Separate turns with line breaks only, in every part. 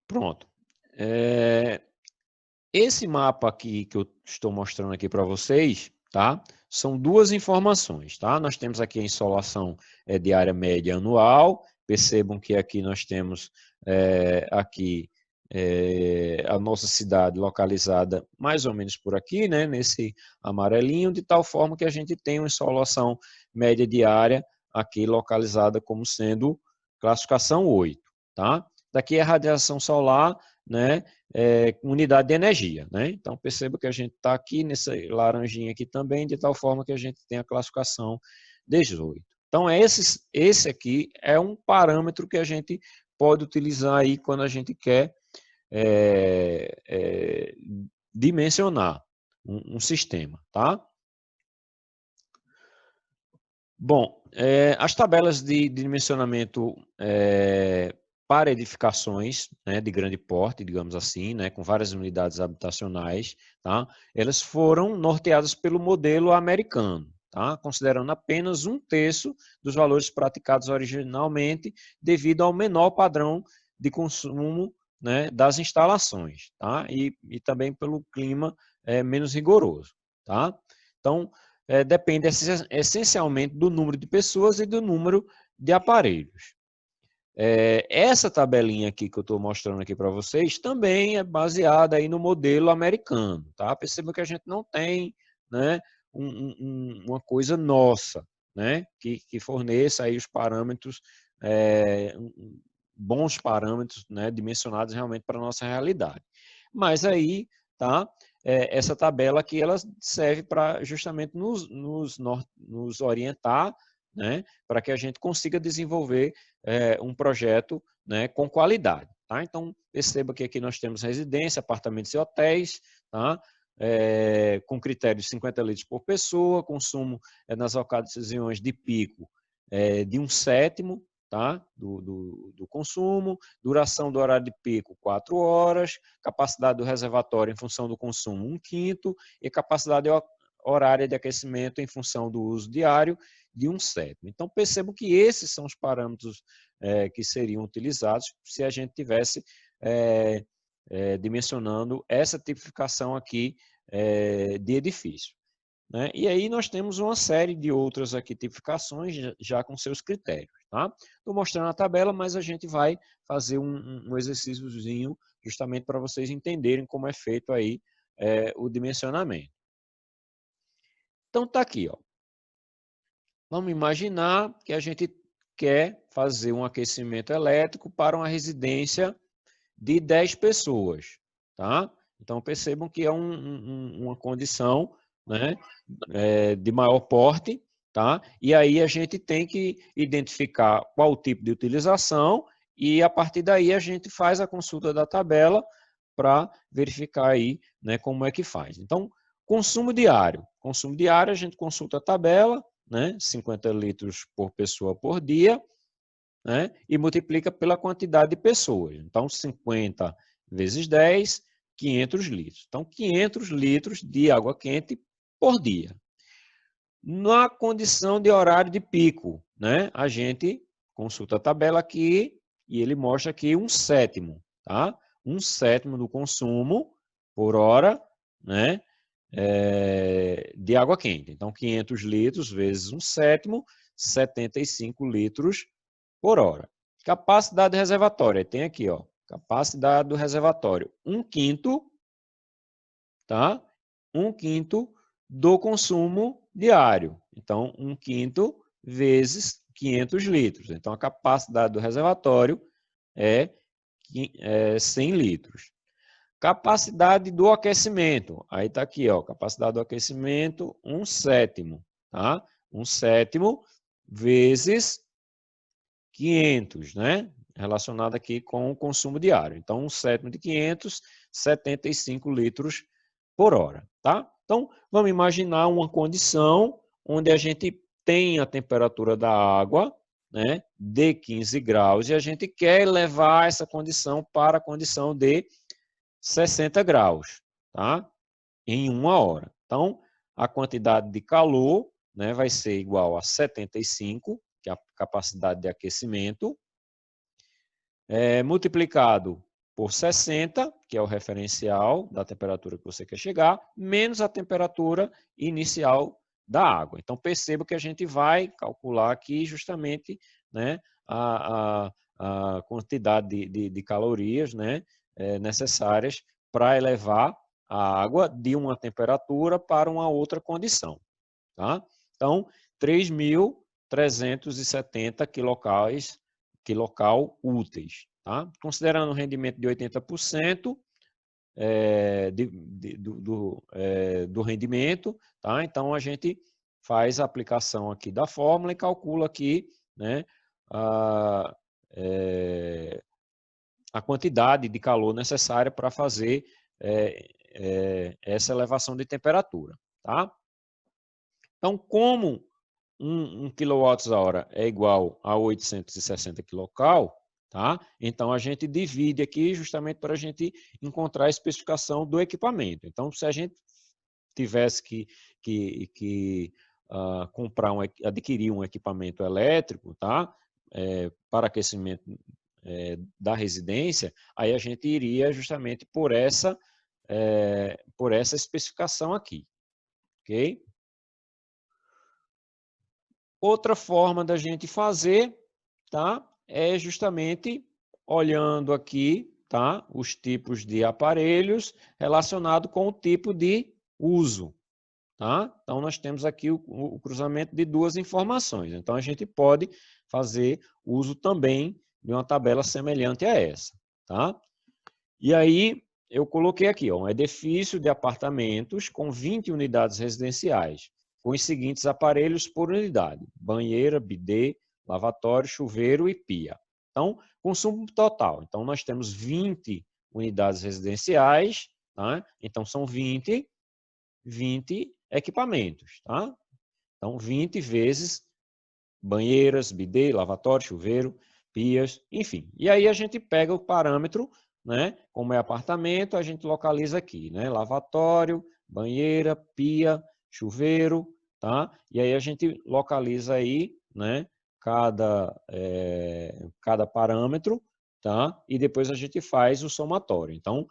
Pronto. Esse mapa aqui que eu estou mostrando aqui para vocês, tá? São duas informações, tá? Nós temos aqui a insolação diária média anual. Percebam que aqui nós temos aqui a nossa cidade localizada mais ou menos por aqui, né? Nesse amarelinho, de tal forma que a gente tem uma insolação média diária aqui localizada como sendo classificação 8, tá? Daqui é a radiação solar, né? Unidade de energia, né? Então perceba que a gente está aqui nessa laranjinha aqui também, de tal forma que a gente tem a classificação 18. Então esse aqui é um parâmetro que a gente pode utilizar aí quando a gente quer dimensionar um sistema, tá? Bom, as tabelas de dimensionamento para edificações, né, de grande porte, digamos assim, né, com várias unidades habitacionais, tá? Elas foram norteadas pelo modelo americano, tá? Considerando apenas 1/3 dos valores praticados originalmente, devido ao menor padrão de consumo, né, das instalações, tá? E também pelo clima menos rigoroso, tá? Então, depende essencialmente do número de pessoas e do número de aparelhos. Essa tabelinha aqui que eu estou mostrando aqui para vocês também é baseada aí no modelo americano, tá? Perceba que a gente não tem, né, uma coisa nossa, né, que forneça aí os parâmetros, bons parâmetros, né, dimensionados realmente para a nossa realidade. Mas aí, tá? Essa tabela aqui ela serve para justamente nos orientar, né, para que a gente consiga desenvolver um projeto, né, com qualidade. Tá? Então, perceba que aqui nós temos residência, apartamentos e hotéis, tá? Com critério de 50 litros por pessoa, consumo nas ocasiões de pico de 1/7, tá? do consumo, duração do horário de pico 4 horas, capacidade do reservatório em função do consumo 1/5 e capacidade horária de aquecimento em função do uso diário de 1/7. Então percebam que esses são os parâmetros que seriam utilizados se a gente tivesse dimensionando essa tipificação aqui de edifício. Né? E aí nós temos uma série de outras aqui tipificações já com seus critérios. Tá? Estou mostrando a tabela, mas a gente vai fazer um exercíciozinho justamente para vocês entenderem como é feito aí o dimensionamento. Então tá aqui, ó. Vamos imaginar que a gente quer fazer um aquecimento elétrico para uma residência de 10 pessoas. Tá? Então percebam que é uma condição, né, de maior porte, tá? E aí a gente tem que identificar qual o tipo de utilização e a partir daí a gente faz a consulta da tabela para verificar aí, né, como é que faz. Então, consumo diário. Consumo diário a gente consulta a tabela, né, 50 litros por pessoa por dia, né, e multiplica pela quantidade de pessoas. Então, 50 vezes 10, 500 litros. Então, 500 litros de água quente por dia. Na condição de horário de pico, né, a gente consulta a tabela aqui e ele mostra aqui 1/7, tá? 1/7 do consumo por hora, né, de água quente. Então, 500 litros vezes 1/7, 75 litros por hora. Capacidade reservatória, tem aqui, ó, capacidade do reservatório, 1/5, tá? 1/5 do consumo diário. Então, 1/5 vezes 500 litros. Então, a capacidade do reservatório é 100 litros. Capacidade do aquecimento, aí está aqui, ó, capacidade do aquecimento, 1/7, tá? 1/7 vezes 500, né? Relacionado aqui com o consumo diário. Então, 1/7 de 500, 75 litros por hora, tá? Então, vamos imaginar uma condição onde a gente tem a temperatura da água, né, de 15 graus e a gente quer levar essa condição para a condição de 60 graus, tá? Em 1 hora. Então, a quantidade de calor, né, vai ser igual a 75, que é a capacidade de aquecimento, multiplicado por 60, que é o referencial da temperatura que você quer chegar, menos a temperatura inicial da água. Então, perceba que a gente vai calcular aqui justamente, né, a quantidade de calorias, né, necessárias para elevar a água de uma temperatura para uma outra condição. Tá? Então, 3.370 quilocal úteis. Tá? Considerando um rendimento de 80% do rendimento, tá? Então a gente faz a aplicação aqui da fórmula e calcula aqui, né, a quantidade de calor necessária para fazer essa elevação de temperatura. Tá? Então, como 1 kWh é igual a 860 kcal, tá? Então a gente divide aqui justamente para a gente encontrar a especificação do equipamento. Então, se a gente tivesse que adquirir um equipamento elétrico, tá? Para aquecimento da residência, aí a gente iria justamente por essa especificação aqui, ok? Outra forma da gente fazer, tá? É justamente olhando aqui, tá? Os tipos de aparelhos relacionado com o tipo de uso, tá? Então nós temos aqui o cruzamento de duas informações. Então a gente pode fazer uso também de uma tabela semelhante a essa, tá? E aí eu coloquei aqui, ó, um edifício de apartamentos com 20 unidades residenciais, com os seguintes aparelhos por unidade: banheira, bidê, lavatório, chuveiro e pia. Então, consumo total. Então, nós temos 20 unidades residenciais, tá? Então, são 20 equipamentos, tá? Então, 20 vezes banheiras, bidê, lavatório, chuveiro, pias, enfim. E aí a gente pega o parâmetro, né? Como é apartamento, a gente localiza aqui, né? Lavatório, banheira, pia, chuveiro, tá? E aí a gente localiza aí, né? Cada parâmetro, tá? E depois a gente faz o somatório. Então,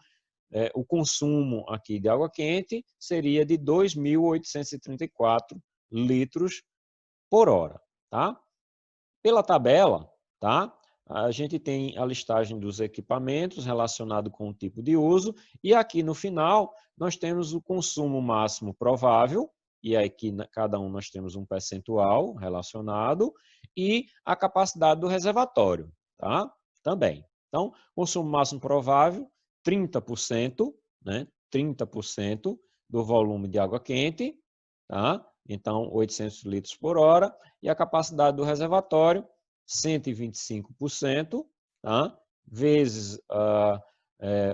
o consumo aqui de água quente seria de 2.834 litros por hora, tá? Pela tabela, tá? A gente tem a listagem dos equipamentos relacionado com o tipo de uso e aqui no final nós temos o consumo máximo provável e aqui cada um nós temos um percentual relacionado e a capacidade do reservatório, tá? Também. Então, consumo máximo provável 30%, né? 30% do volume de água quente, tá? Então 800 litros por hora e a capacidade do reservatório 125%, tá? Vezes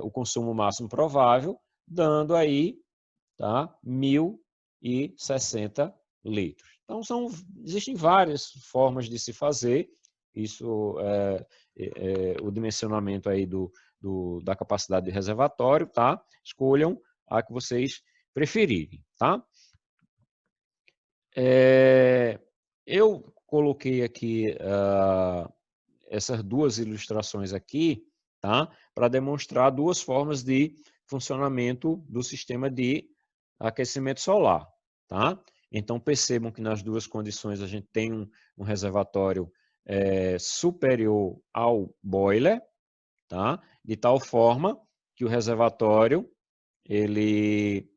o consumo máximo provável, dando aí, tá? 1.060 litros. Então, existem várias formas de se fazer isso, o dimensionamento aí da capacidade de reservatório, tá? Escolham a que vocês preferirem, tá? Eu coloquei aqui essas duas ilustrações aqui, tá? Para demonstrar duas formas de funcionamento do sistema de aquecimento solar, tá? Então percebam que nas duas condições a gente tem um reservatório superior ao boiler, tá? De tal forma que o reservatório ele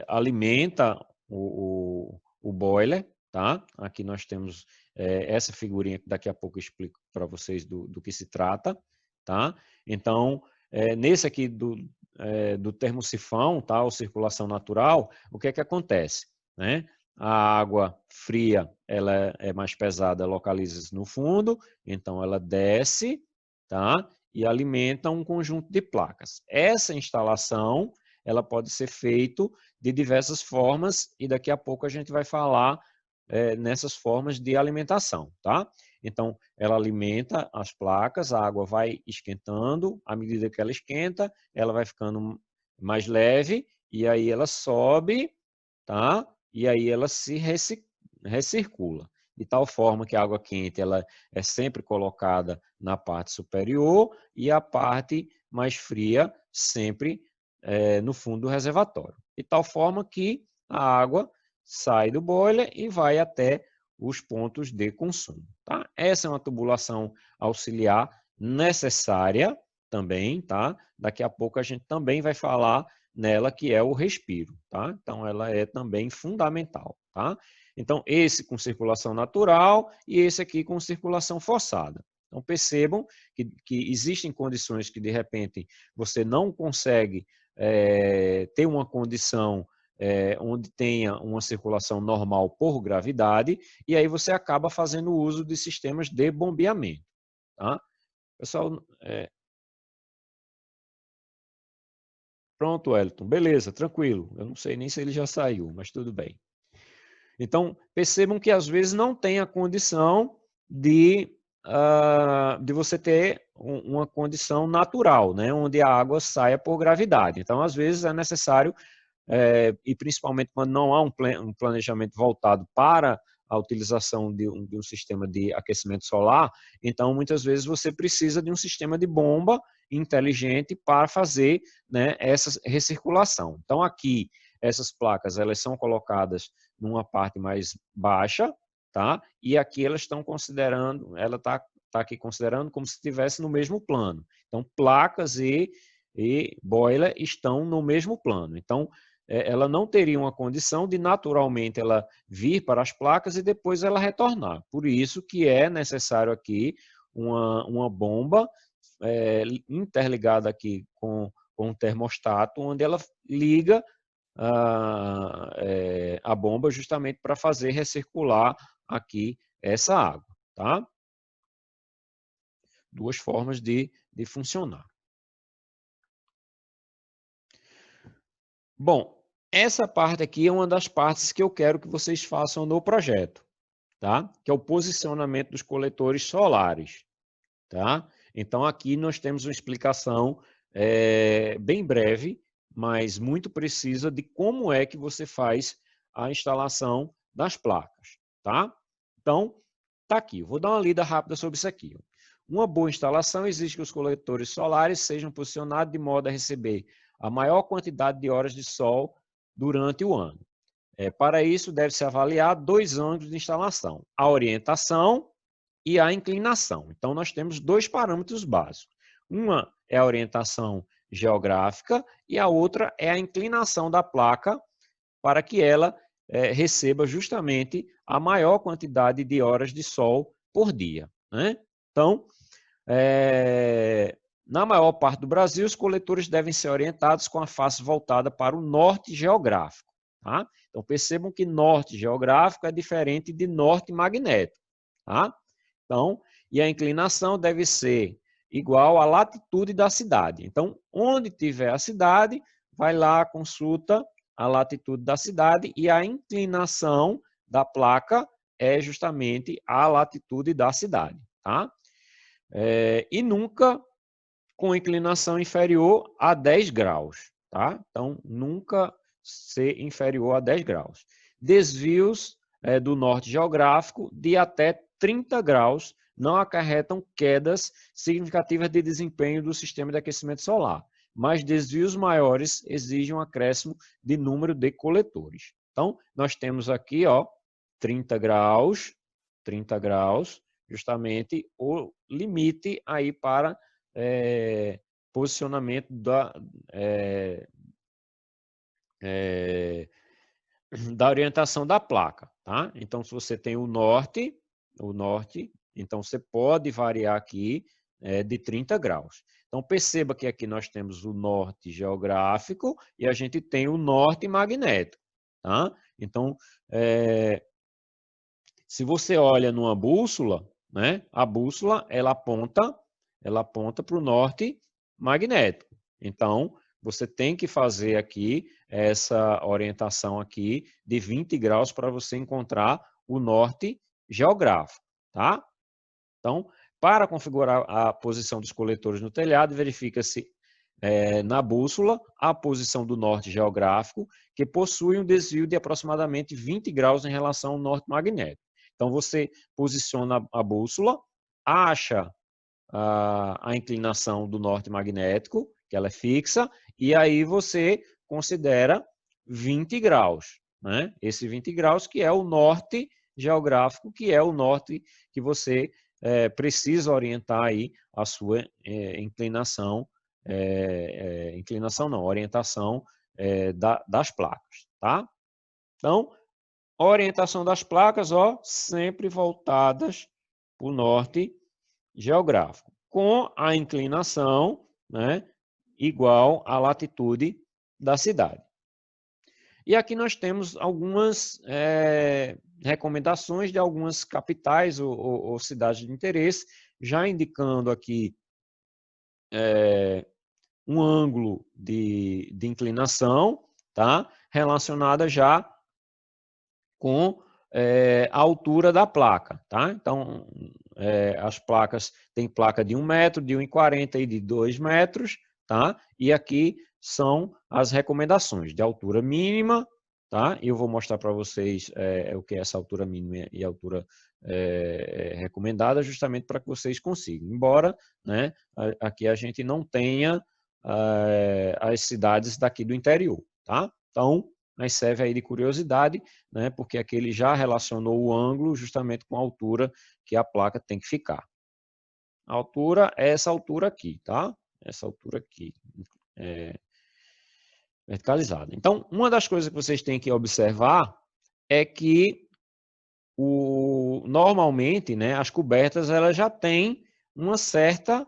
alimenta o boiler, tá? Aqui nós temos essa figurinha que daqui a pouco eu explico para vocês do que se trata, tá? Então, nesse aqui do termosifão, tá? Ou circulação natural, o que é que acontece, né? A água fria, ela é mais pesada, localiza-se no fundo, então ela desce, tá? E alimenta um conjunto de placas. Essa instalação, ela pode ser feita de diversas formas e daqui a pouco a gente vai falar nessas formas de alimentação, tá? Então, ela alimenta as placas, a água vai esquentando, à medida que ela esquenta, ela vai ficando mais leve e aí ela sobe, tá? E aí ela se recircula. De tal forma que a água quente ela é sempre colocada na parte superior e a parte mais fria sempre no fundo do reservatório. De tal forma que a água sai do boiler e vai até os pontos de consumo. Tá? Essa é uma tubulação auxiliar necessária também, tá? Daqui a pouco a gente também vai falar nela, que é o respiro, tá? Então ela é também fundamental, tá? Então esse com circulação natural e esse aqui com circulação forçada. Então percebam que existem condições que de repente você não consegue ter uma condição onde tenha uma circulação normal por gravidade, e aí você acaba fazendo uso de sistemas de bombeamento. Tá? Pessoal, pronto, Wellington, beleza, tranquilo. Eu não sei nem se ele já saiu, mas tudo bem. Então, percebam que às vezes não tem a condição de você ter uma condição natural, né, onde a água saia por gravidade. Então, às vezes é necessário, e principalmente quando não há um planejamento voltado para a utilização de um sistema de aquecimento solar, então muitas vezes você precisa de um sistema de bomba inteligente para fazer, né, essa recirculação. Então aqui essas placas elas são colocadas numa parte mais baixa, tá? E aqui elas estão considerando, ela está aqui considerando como se estivesse no mesmo plano. Então placas e boiler estão no mesmo plano. Então ela não teria uma condição de naturalmente ela vir para as placas e depois ela retornar. Por isso que é necessário aqui uma bomba interligada aqui com um termostato, onde ela liga a bomba justamente para fazer recircular aqui essa água. Tá? Duas formas de funcionar. Bom, essa parte aqui é uma das partes que eu quero que vocês façam no projeto, tá? Que é o posicionamento dos coletores solares, tá? Então aqui nós temos uma explicação bem breve, mas muito precisa de como é que você faz a instalação das placas, tá? Então, tá aqui, eu vou dar uma lida rápida sobre isso aqui. Uma boa instalação exige que os coletores solares sejam posicionados de modo a receber a maior quantidade de horas de sol durante o ano. Para isso, deve-se avaliar dois ângulos de instalação, a orientação e a inclinação. Então, nós temos dois parâmetros básicos. Uma é a orientação geográfica e a outra é a inclinação da placa para que ela receba justamente a maior quantidade de horas de sol por dia. Né? Então, na maior parte do Brasil, os coletores devem ser orientados com a face voltada para o norte geográfico. Tá? Então, percebam que norte geográfico é diferente de norte magnético. Tá? Então, e a inclinação deve ser igual à latitude da cidade. Então, onde tiver a cidade, vai lá, consulta a latitude da cidade e a inclinação da placa é justamente a latitude da cidade. Tá? E nunca com inclinação inferior a 10 graus. Tá? Então, nunca ser inferior a 10 graus. Desvios do norte geográfico de até 30 graus não acarretam quedas significativas de desempenho do sistema de aquecimento solar, mas desvios maiores exigem um acréscimo de número de coletores. Então, nós temos aqui 30 graus, justamente o limite aí para posicionamento da orientação da placa. Tá? Então, se você tem o norte, então você pode variar aqui de 30 graus. Então, perceba que aqui nós temos o norte geográfico e a gente tem o norte magnético. Tá? Então, se você olha numa bússola, né, a bússola ela aponta para o norte magnético. Então, você tem que fazer aqui essa orientação aqui de 20 graus para você encontrar o norte geográfico, tá? Então, para configurar a posição dos coletores no telhado, verifica-se na bússola a posição do norte geográfico, que possui um desvio de aproximadamente 20 graus em relação ao norte magnético. Então, você posiciona a bússola, acha a inclinação do norte magnético, que ela é fixa, e aí você considera 20 graus, né? Esse 20 graus que é o norte geográfico, que é o norte que você precisa orientar aí a sua inclinação, inclinação não, orientação das placas, tá? Então, orientação das placas, ó, sempre voltadas para o norte geográfico, com a inclinação, né, igual à latitude da cidade. E aqui nós temos algumas recomendações de algumas capitais ou cidades de interesse, já indicando aqui um ângulo de inclinação, tá, relacionada já com a altura da placa, tá? Então, as placas, tem placa de 1 metro, de 1,40 e de 2 metros, tá? E aqui são as recomendações de altura mínima, tá? E eu vou mostrar para vocês o que é essa altura mínima e altura recomendada, justamente para que vocês consigam. Embora, né, aqui a gente não tenha as cidades daqui do interior, tá? Então, mas serve aí de curiosidade, né, porque aqui ele já relacionou o ângulo justamente com a altura que a placa tem que ficar. A altura é essa altura aqui, tá? Essa altura aqui, verticalizada. Então, uma das coisas que vocês têm que observar é que normalmente, né, as cobertas elas já têm uma certa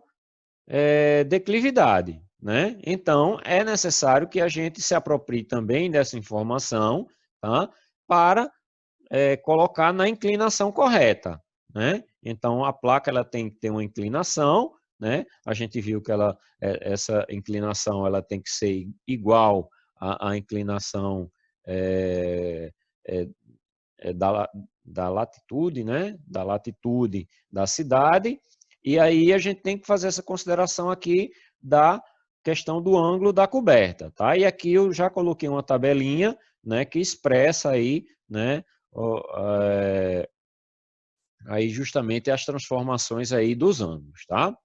declividade, né? Então, é necessário que a gente se aproprie também dessa informação, tá? Para colocar na inclinação correta, né? Então, a placa ela tem que ter uma inclinação, né? A gente viu que essa inclinação ela tem que ser igual à inclinação da latitude, né? Da latitude da cidade. E aí a gente tem que fazer essa consideração aqui da questão do ângulo da coberta, tá? E aqui eu já coloquei uma tabelinha, né, que expressa aí, né, aí justamente as transformações aí dos ângulos, tá?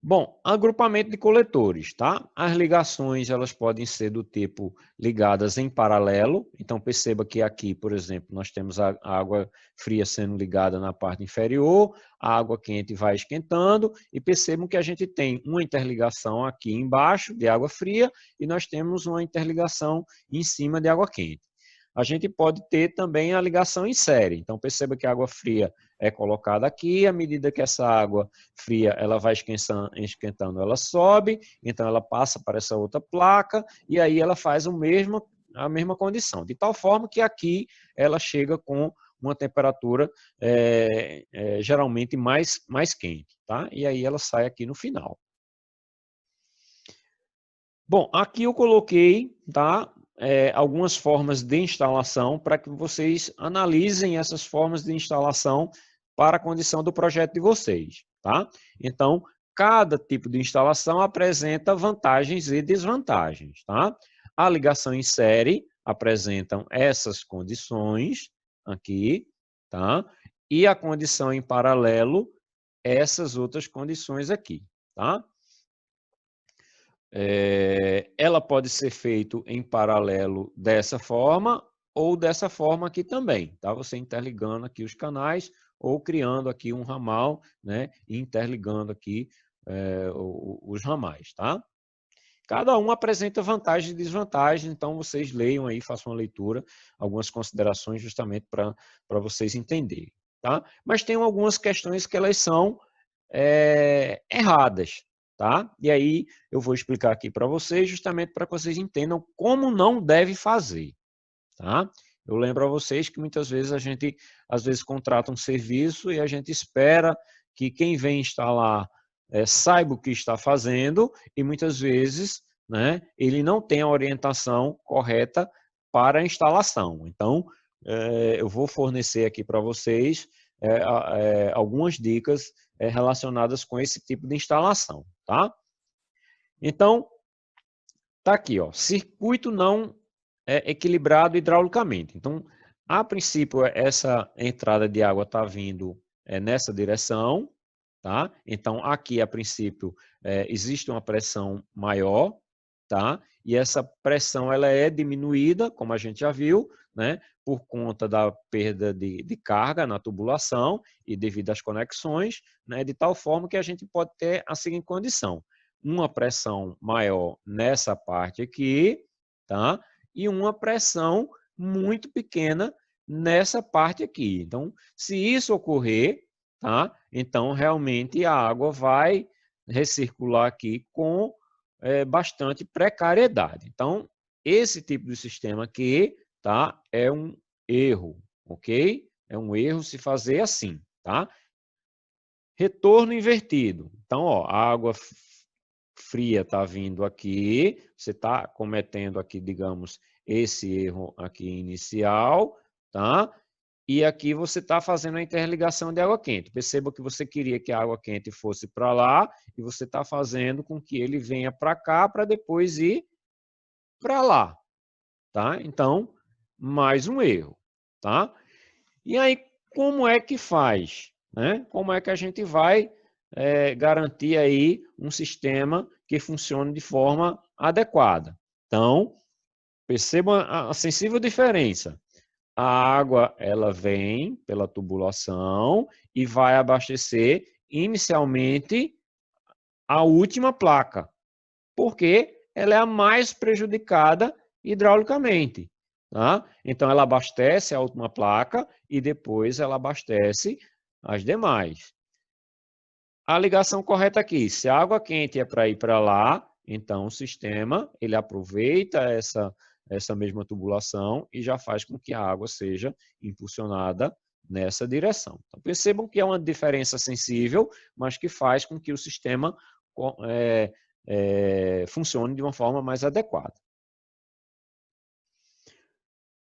Bom, agrupamento de coletores, tá? As ligações, elas podem ser do tipo ligadas em paralelo. Então, perceba que aqui, por exemplo, nós temos a água fria sendo ligada na parte inferior, a água quente vai esquentando, e percebam que a gente tem uma interligação aqui embaixo de água fria e nós temos uma interligação em cima de água quente. A gente pode ter também a ligação em série. Então, perceba que a água fria é colocada aqui, à medida que essa água fria ela vai esquentando, ela sobe, então ela passa para essa outra placa, e aí ela faz a mesma condição, de tal forma que aqui ela chega com uma temperatura geralmente mais quente, tá? E aí ela sai aqui no final. Bom, aqui eu coloquei, tá? Algumas formas de instalação para que vocês analisem essas formas de instalação para a condição do projeto de vocês, tá? Então, cada tipo de instalação apresenta vantagens e desvantagens, tá? A ligação em série apresentam essas condições aqui, tá? E a condição em paralelo, essas outras condições aqui, tá? Ela pode ser feita em paralelo dessa forma ou dessa forma aqui também, tá? Você interligando aqui os canais ou criando aqui um ramal, né? E interligando aqui os ramais, tá? Cada um apresenta vantagens e desvantagens, então vocês leiam aí, façam uma leitura, algumas considerações justamente para vocês entenderem, tá? Mas tem algumas questões que elas são erradas, tá? E aí eu vou explicar aqui para vocês, justamente para que vocês entendam como não deve fazer, tá? Eu lembro a vocês que muitas vezes a gente, às vezes, contrata um serviço e a gente espera que quem vem instalar saiba o que está fazendo e muitas vezes, né, ele não tem a orientação correta para a instalação. Então, eu vou fornecer aqui para vocês algumas dicas relacionadas com esse tipo de instalação, tá? Então, tá aqui, ó, circuito não equilibrado hidraulicamente. Então, a princípio, essa entrada de água está vindo nessa direção, tá? Então, aqui, a princípio, existe uma pressão maior, tá? E essa pressão ela é diminuída, como a gente já viu, né? Por conta da perda de carga na tubulação e devido às conexões, né? De tal forma que a gente pode ter a seguinte condição: uma pressão maior nessa parte aqui, tá? E uma pressão muito pequena nessa parte aqui. Então, se isso ocorrer, tá? Então, realmente, a água vai recircular aqui com bastante precariedade. Então, esse tipo de sistema aqui, tá? É um erro, ok? É um erro se fazer assim, tá? Retorno invertido. Então, ó, a água fria está vindo aqui, você está cometendo aqui, digamos, esse erro aqui inicial, tá? E aqui você está fazendo a interligação de água quente. Perceba que você queria que a água quente fosse para lá e você está fazendo com que ele venha para cá para depois ir para lá, tá? Então, mais um erro, tá? E aí, como é que faz? Né? Como é que a gente vai garantir aí um sistema que funcione de forma adequada? Então, percebam a sensível diferença. A água ela vem pela tubulação e vai abastecer inicialmente a última placa, porque ela é a mais prejudicada hidraulicamente. Tá? Então, ela abastece a última placa e depois ela abastece as demais. A ligação correta aqui, se a água quente é para ir para lá, então o sistema ele aproveita essa mesma tubulação e já faz com que a água seja impulsionada nessa direção. Então, percebam que é uma diferença sensível, mas que faz com que o sistema funcione de uma forma mais adequada.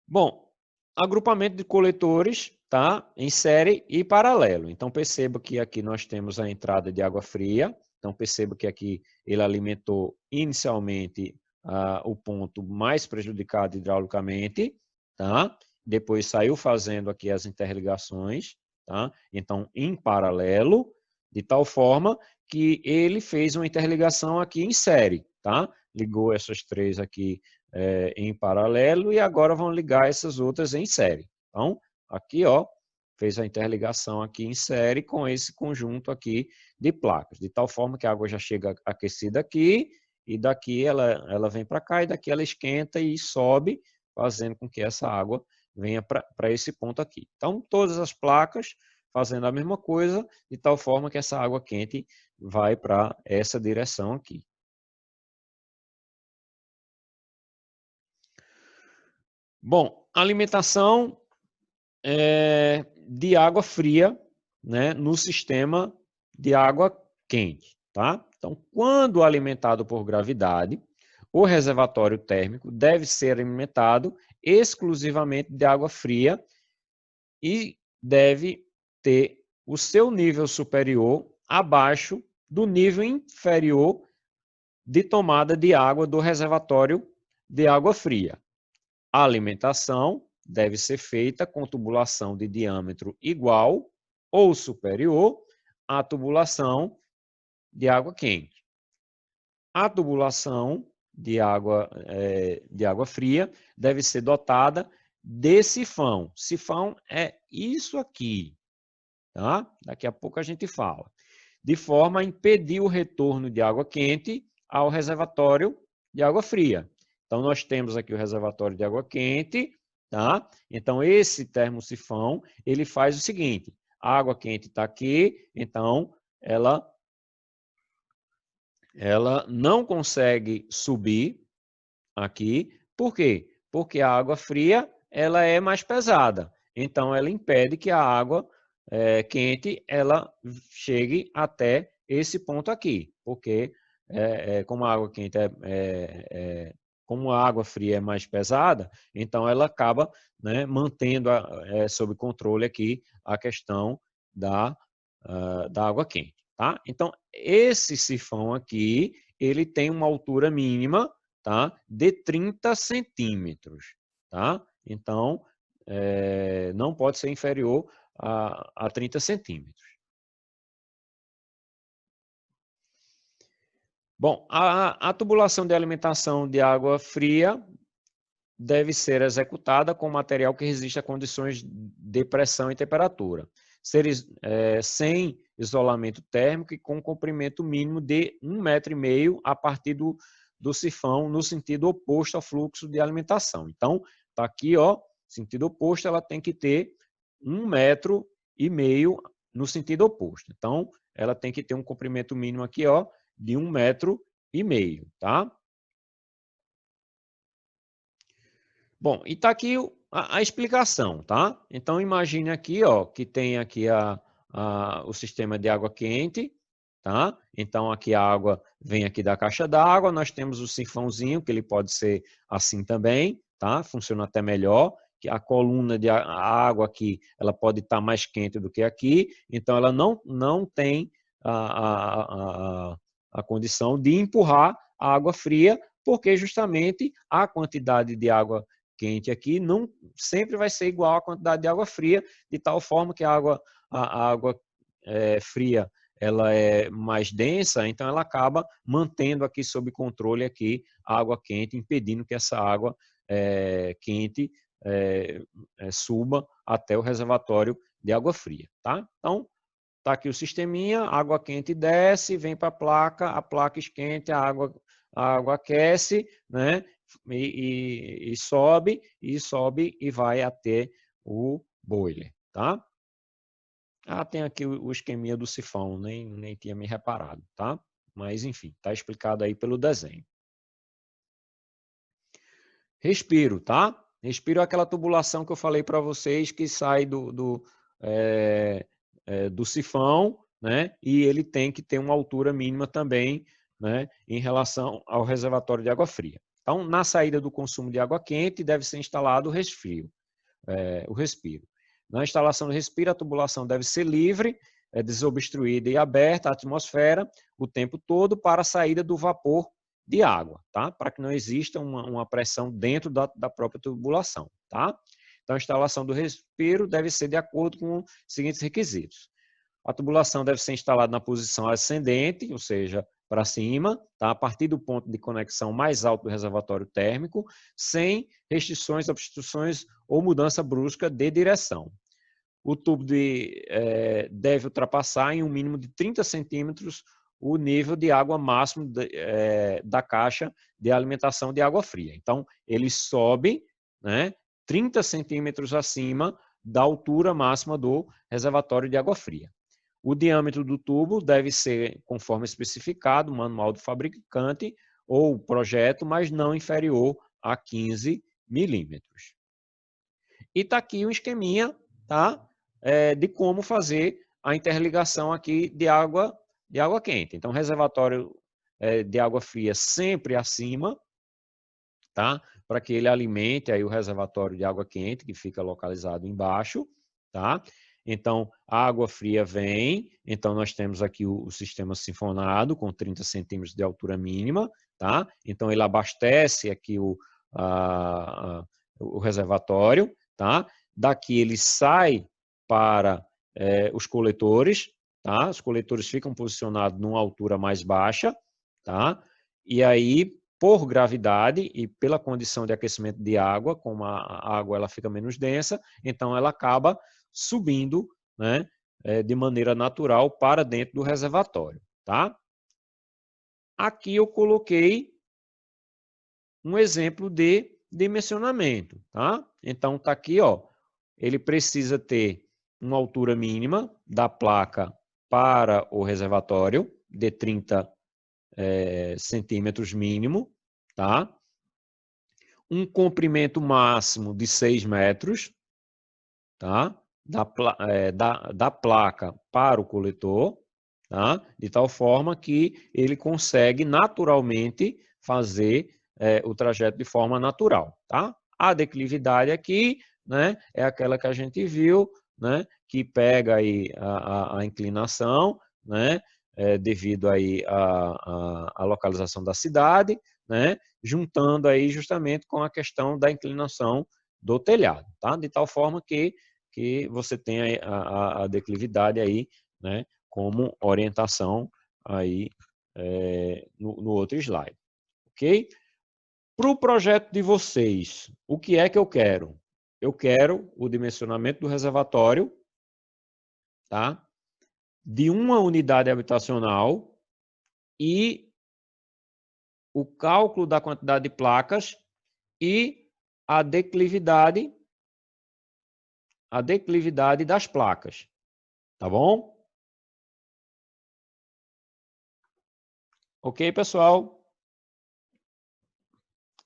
Bom, agrupamento de coletores, tá? Em série e paralelo. Então, perceba que aqui nós temos a entrada de água fria. Então, perceba que aqui ele alimentou inicialmente o ponto mais prejudicado hidraulicamente, tá? Depois saiu fazendo aqui as interligações, tá? Então, em paralelo, de tal forma que ele fez uma interligação aqui em série, tá? Ligou essas três aqui em paralelo e agora vão ligar essas outras em série. Então, aqui, ó, fez a interligação aqui em série com esse conjunto aqui de placas, de tal forma que a água já chega aquecida aqui e daqui ela vem para cá e daqui ela esquenta e sobe, fazendo com que essa água venha para esse ponto aqui. Então, todas as placas fazendo a mesma coisa, de tal forma que essa água quente vai para essa direção aqui. Bom, alimentação de água fria, né, no sistema de água quente, tá? Então, quando alimentado por gravidade, o reservatório térmico deve ser alimentado exclusivamente de água fria e deve ter o seu nível superior abaixo do nível inferior de tomada de água do reservatório de água fria. A alimentação deve ser feita com tubulação de diâmetro igual ou superior à tubulação de água quente. A tubulação de água fria deve ser dotada de sifão. Sifão é isso aqui, tá? Daqui a pouco a gente fala. De forma a impedir o retorno de água quente ao reservatório de água fria. Então, nós temos aqui o reservatório de água quente, tá? Então, esse termosifão, ele faz o seguinte, a água quente está aqui, então, ela não consegue subir aqui. Por quê? Porque a água fria, ela é mais pesada. Então, ela impede que a água quente, ela chegue até esse ponto aqui. Porque, como a água quente como a água fria é mais pesada, então ela acaba, né, mantendo sob controle aqui a questão da água quente. Tá? Então, esse sifão aqui, ele tem uma altura mínima, tá, de 30 centímetros. Tá? Então, não pode ser inferior a 30 centímetros. Bom, a tubulação de alimentação de água fria deve ser executada com material que resista a condições de pressão e temperatura, sem isolamento térmico e com comprimento mínimo de 1,5 m a partir do sifão, no sentido oposto ao fluxo de alimentação. Então, está aqui, ó, sentido oposto, ela tem que ter 1,5 m no sentido oposto. Então, ela tem que ter um comprimento mínimo aqui, ó, de 1,5 m, tá? Bom, e está aqui a explicação, tá? Então, imagine aqui, ó, que tem aqui o sistema de água quente, tá? Então, aqui a água vem aqui da caixa d'água, nós temos o sifãozinho, que ele pode ser assim também, tá? Funciona até melhor, que a coluna de água aqui, ela pode estar mais quente do que aqui, então ela não tem a condição de empurrar a água fria, porque justamente a quantidade de água quente aqui não sempre vai ser igual à quantidade de água fria, de tal forma que a água fria ela é mais densa, então ela acaba mantendo aqui sob controle aqui a água quente, impedindo que essa água quente suba até o reservatório de água fria, tá? Então, tá aqui o sisteminha, a água quente desce, vem para a placa esquenta, a água aquece, né? E sobe e vai até o boiler, tá? Tem aqui o esqueminha do sifão, nem tinha me reparado, tá? Mas, enfim, tá explicado aí pelo desenho. Respiro, tá? Respiro é aquela tubulação que eu falei para vocês que sai do sifão, né? E ele tem que ter uma altura mínima também, né? Em relação ao reservatório de água fria. Então, na saída do consumo de água quente, deve ser instalado o respiro. Na instalação do respiro, a tubulação deve ser livre, desobstruída e aberta à atmosfera o tempo todo para a saída do vapor de água, tá? Para que não exista uma pressão dentro da própria tubulação, tá? Então, a instalação do respiro deve ser de acordo com os seguintes requisitos. A tubulação deve ser instalada na posição ascendente, ou seja, para cima, tá? A partir do ponto de conexão mais alto do reservatório térmico, sem restrições, obstruções ou mudança brusca de direção. O tubo deve ultrapassar em um mínimo de 30 centímetros o nível de água máximo da caixa de alimentação de água fria. Então, ele sobe, né, 30 centímetros acima da altura máxima do reservatório de água fria. O diâmetro do tubo deve ser, conforme especificado, manual do fabricante ou projeto, mas não inferior a 15 milímetros. E está aqui o esqueminha, tá? De como fazer a interligação aqui de água quente. Então, reservatório de água fria sempre acima, tá? Para que ele alimente aí o reservatório de água quente, que fica localizado embaixo, tá? Então, a água fria vem, então nós temos aqui o sistema sifonado com 30 centímetros de altura mínima, tá? Então, ele abastece aqui o reservatório, tá? Daqui ele sai para os coletores, tá? Os coletores ficam posicionados numa altura mais baixa, tá? E aí, por gravidade e pela condição de aquecimento de água, como a água ela fica menos densa, então ela acaba subindo, né, de maneira natural para dentro do reservatório, tá? Aqui eu coloquei um exemplo de dimensionamento, tá? Então tá aqui, ó, ele precisa ter uma altura mínima da placa para o reservatório de 30 centímetros mínimo, tá? Um comprimento máximo de 6 metros, tá? Da placa para o coletor, tá? De tal forma que ele consegue naturalmente fazer o trajeto de forma natural, tá? A declividade aqui, né, é aquela que a gente viu, né, que pega aí a inclinação, né, devido aí à localização da cidade, né, juntando aí justamente com a questão da inclinação do telhado, tá? De tal forma que que você tem a declividade aí, né, como orientação aí no outro slide, ok? Para o projeto de vocês, o que é que eu quero? Eu quero o dimensionamento do reservatório, tá? De uma unidade habitacional e o cálculo da quantidade de placas e a declividade das placas, tá bom? Ok, pessoal?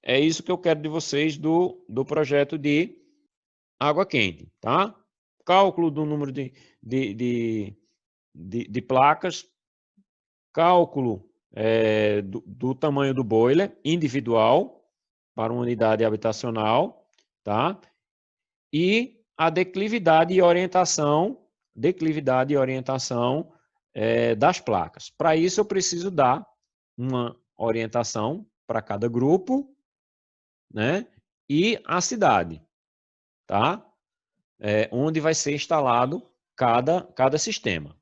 É isso que eu quero de vocês do projeto de água quente, tá? Cálculo do número de placas, cálculo do tamanho do boiler individual para uma unidade habitacional, tá? E a declividade e orientação das placas. Para isso eu preciso dar uma orientação para cada grupo, né? E a cidade, tá? Onde vai ser instalado cada sistema.